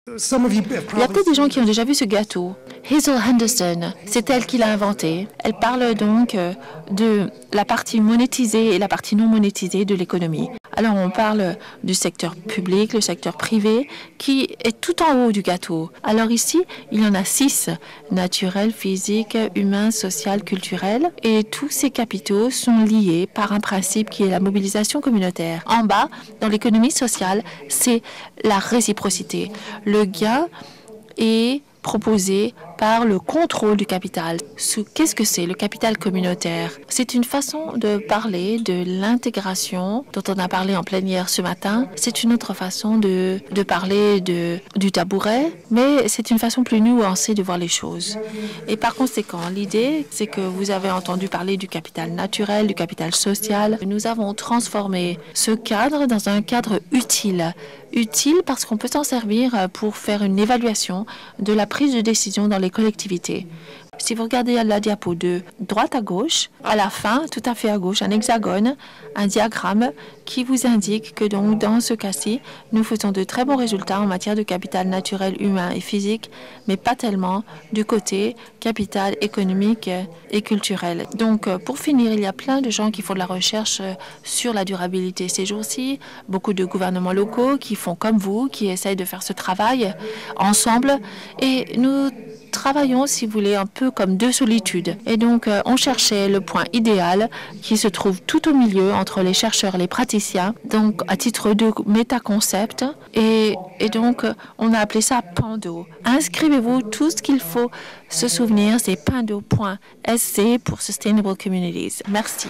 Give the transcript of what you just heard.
Il y a peut-être des gens qui ont déjà vu ce gâteau. Hazel Henderson, c'est elle qui l'a inventé. Elle parle donc de la partie monétisée et la partie non monétisée de l'économie. Alors on parle du secteur public, le secteur privé, qui est tout en haut du gâteau. Alors ici, il y en a 6, naturel, physique, humain, social, culturel. Et tous ces capitaux sont liés par un principe qui est la mobilisation communautaire. En bas, dans l'économie sociale, c'est la réciprocité. Le gain est proposé par le contrôle du capital. Qu'est-ce que c'est le capital communautaire? C'est une façon de parler de l'intégration dont on a parlé en plénière ce matin. C'est une autre façon de parler du tabouret, mais c'est une façon plus nuancée de voir les choses. Et par conséquent, l'idée, c'est que vous avez entendu parler du capital naturel, du capital social. Nous avons transformé ce cadre dans un cadre utile. Utile parce qu'on peut s'en servir pour faire une évaluation de la prise de décision dans les collectivités. Si vous regardez la diapo de droite à gauche, à la fin, tout à fait à gauche, un hexagone, un diagramme qui vous indique que donc dans ce cas-ci, nous faisons de très bons résultats en matière de capital naturel, humain et physique, mais pas tellement du côté capital économique et culturel. Donc pour finir, il y a plein de gens qui font de la recherche sur la durabilité ces jours-ci, beaucoup de gouvernements locaux qui font comme vous, qui essayent de faire ce travail ensemble, et nous travaillons, si vous voulez, un peu comme deux solitudes. Et donc, on cherchait le point idéal qui se trouve tout au milieu entre les chercheurs et les praticiens, donc à titre de métaconcept. Et donc, on a appelé ça Pando. Inscrivez-vous, tout ce qu'il faut se souvenir, c'est pando.sc pour Sustainable Communities. Merci.